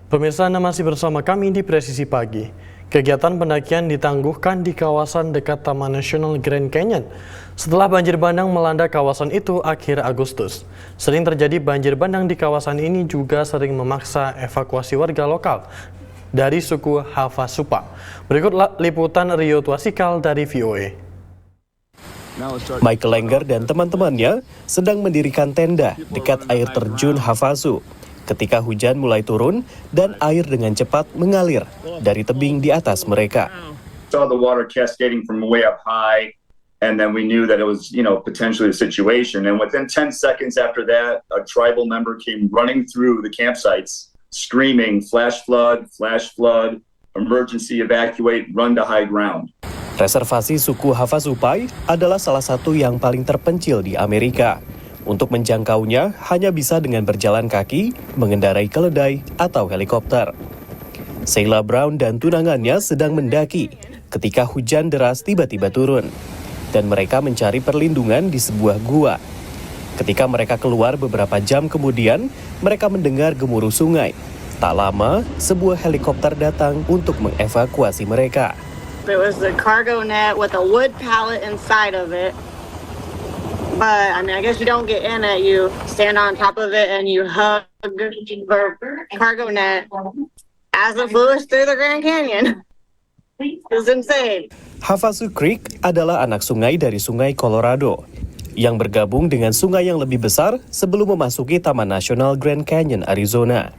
Pemirsa, Anda masih bersama kami di Presisi Pagi. Kegiatan pendakian ditangguhkan di kawasan dekat Taman Nasional Grand Canyon setelah banjir bandang melanda kawasan itu akhir Agustus. Sering terjadi banjir bandang di kawasan ini juga sering memaksa evakuasi warga lokal dari suku Havasupai. Berikut liputan Rio Twasikal dari VOA. Michael Langer dan teman-temannya sedang mendirikan tenda dekat air terjun Havasu ketika hujan mulai turun dan air dengan cepat mengalir dari tebing di atas mereka. Saw the water cascading from way up high, and then we knew that it was, potentially a situation. And within 10 seconds after that, a tribal member came running through the campsites, screaming, flash flood, emergency evacuate, run to high ground. Reservasi suku Havasupai adalah salah satu yang paling terpencil di Amerika. Untuk menjangkaunya hanya bisa dengan berjalan kaki, mengendarai keledai, atau helikopter. Sheila Brown dan tunangannya sedang mendaki ketika hujan deras tiba-tiba turun. Dan mereka mencari perlindungan di sebuah gua. Ketika mereka keluar beberapa jam kemudian, mereka mendengar gemuruh sungai. Tak lama, sebuah helikopter datang untuk mengevakuasi mereka. It was the cargo net with a wood pallet inside of it. But, I guess you don't get in it. You stand on top of it and you hug the cargo net as it flows through the Grand Canyon. It's insane. Havasu Creek adalah anak sungai dari Sungai Colorado yang bergabung dengan sungai yang lebih besar sebelum memasuki Taman Nasional Grand Canyon, Arizona.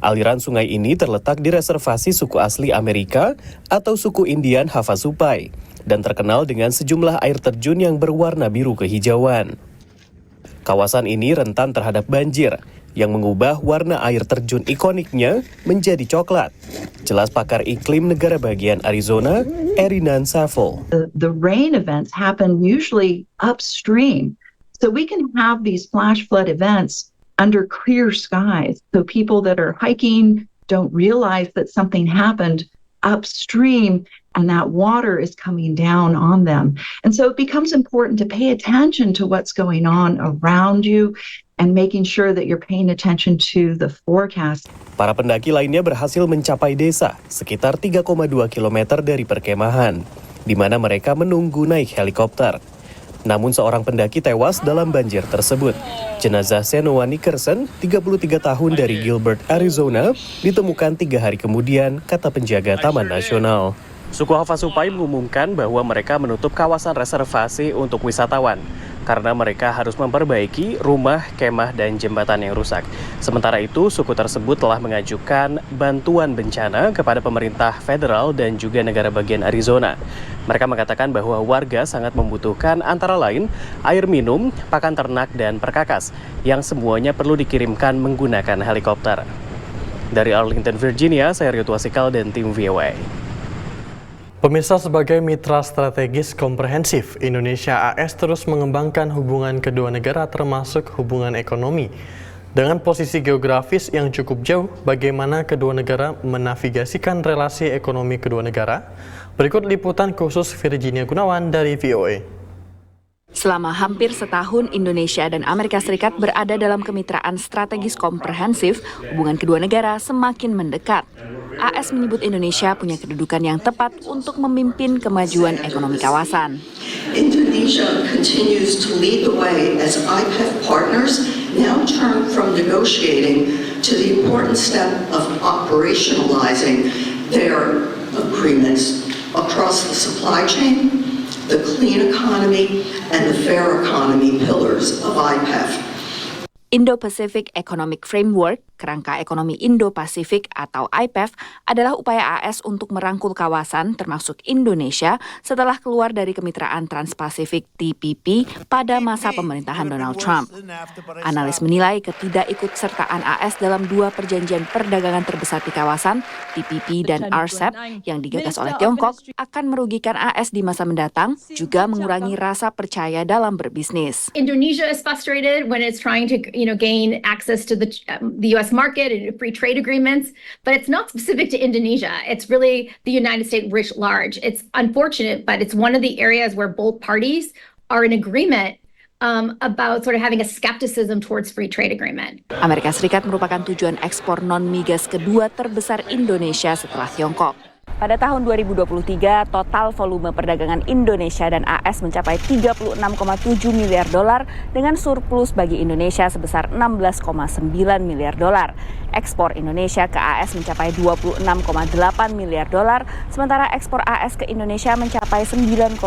Aliran sungai ini terletak di reservasi suku asli Amerika atau suku Indian Havasupai dan terkenal dengan sejumlah air terjun yang berwarna biru kehijauan. Kawasan ini rentan terhadap banjir yang mengubah warna air terjun ikoniknya menjadi coklat. Jelas pakar iklim negara bagian Arizona, Erinan Safel. The rain events happen usually upstream. So we can have these flash flood events under clear skies. So people that are hiking don't realize that something happened upstream and that water is coming down on them. And so it becomes important to pay attention to what's going on around you and making sure that you're paying attention to the forecast. Para pendaki lainnya berhasil mencapai desa sekitar 3,2 km dari perkemahan, di mana mereka menunggu naik helikopter. Namun seorang pendaki tewas dalam banjir tersebut. Jenazah Senoa Nickerson, 33 tahun dari Gilbert, Arizona, ditemukan 3 hari kemudian, kata penjaga Taman Nasional. Suku Havasupai mengumumkan bahwa mereka menutup kawasan reservasi untuk wisatawan karena mereka harus memperbaiki rumah, kemah, dan jembatan yang rusak. Sementara itu, suku tersebut telah mengajukan bantuan bencana kepada pemerintah federal dan juga negara bagian Arizona. Mereka mengatakan bahwa warga sangat membutuhkan antara lain air minum, pakan ternak, dan perkakas yang semuanya perlu dikirimkan menggunakan helikopter. Dari Arlington, Virginia, saya Rio Twasikal dan tim VOA. Pemirsa, sebagai mitra strategis komprehensif, Indonesia AS terus mengembangkan hubungan kedua negara termasuk hubungan ekonomi. Dengan posisi geografis yang cukup jauh, bagaimana kedua negara menavigasikan relasi ekonomi kedua negara? Berikut liputan khusus Virginia Gunawan dari VOA. Selama hampir setahun, Indonesia dan Amerika Serikat berada dalam kemitraan strategis komprehensif, hubungan kedua negara semakin mendekat. AS menyebut Indonesia punya kedudukan yang tepat untuk memimpin kemajuan ekonomi kawasan. Indonesia continues to lead the way as IPEF partners now turn from negotiating to the important step of operationalizing their agreements across the supply chain, the clean economy, and the fair economy pillars of IPEF. Indo-Pacific Economic Framework, kerangka ekonomi Indo-Pasifik atau IPEF, adalah upaya AS untuk merangkul kawasan termasuk Indonesia setelah keluar dari kemitraan Trans-Pasifik TPP pada masa pemerintahan Donald Trump. Analis menilai ketidakikutsertaan AS dalam 2 perjanjian perdagangan terbesar di kawasan, TPP dan RCEP, yang digagas oleh Tiongkok, akan merugikan AS di masa mendatang, juga mengurangi rasa percaya dalam berbisnis. Indonesia is frustrated when it's trying to gain access to the U.S. market and free trade agreements, but it's not specific to Indonesia. It's really the United States writ large. It's unfortunate, but it's one of the areas where both parties are in agreement about sort of having a skepticism towards free trade agreement. Amerika Serikat merupakan tujuan ekspor non-migas kedua terbesar Indonesia setelah Tiongkok. Pada tahun 2023, total volume perdagangan Indonesia dan AS mencapai 36,7 miliar dolar dengan surplus bagi Indonesia sebesar 16,9 miliar dolar. Ekspor Indonesia ke AS mencapai 26,8 miliar dolar, sementara ekspor AS ke Indonesia mencapai 9,9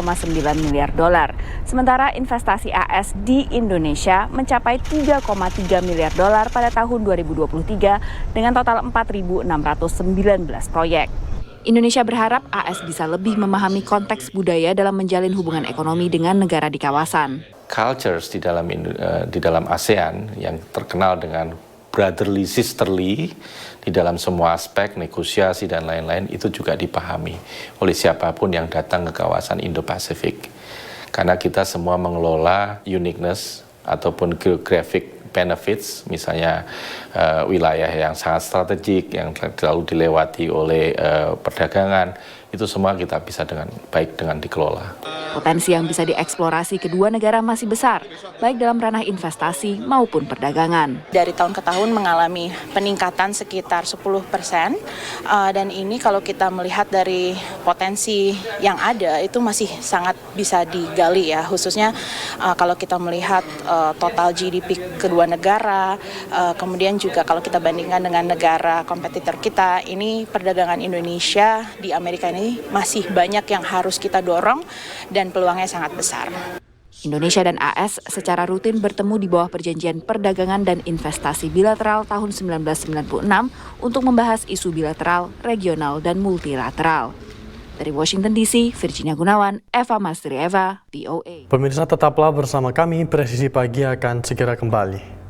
miliar dolar. Sementara investasi AS di Indonesia mencapai 3,3 miliar dolar pada tahun 2023 dengan total 4.619 proyek. Indonesia berharap AS bisa lebih memahami konteks budaya dalam menjalin hubungan ekonomi dengan negara di kawasan. Cultures di dalam ASEAN yang terkenal dengan brotherly, sisterly di dalam semua aspek negosiasi dan lain-lain itu juga dipahami oleh siapapun yang datang ke kawasan Indo-Pasifik. Karena kita semua mengelola uniqueness ataupun geographic benefits, misalnya wilayah yang sangat strategik, yang selalu dilewati oleh perdagangan, itu semua kita bisa dengan baik dengan dikelola. Potensi yang bisa dieksplorasi kedua negara masih besar, baik dalam ranah investasi maupun perdagangan. Dari tahun ke tahun mengalami peningkatan sekitar 10%, dan ini kalau kita melihat dari potensi yang ada itu masih sangat bisa digali ya, khususnya kalau kita melihat total GDP kedua negara, kemudian juga kalau kita bandingkan dengan negara kompetitor kita, ini perdagangan Indonesia di Amerika ini masih banyak yang harus kita dorong dan peluangnya sangat besar. Indonesia dan AS secara rutin bertemu di bawah Perjanjian Perdagangan dan Investasi Bilateral tahun 1996 untuk membahas isu bilateral, regional, dan multilateral. Dari Washington DC, Virginia Gunawan, Eva Mastrieva, VOA. Pemirsa tetaplah bersama kami, Presisi Pagi akan segera kembali.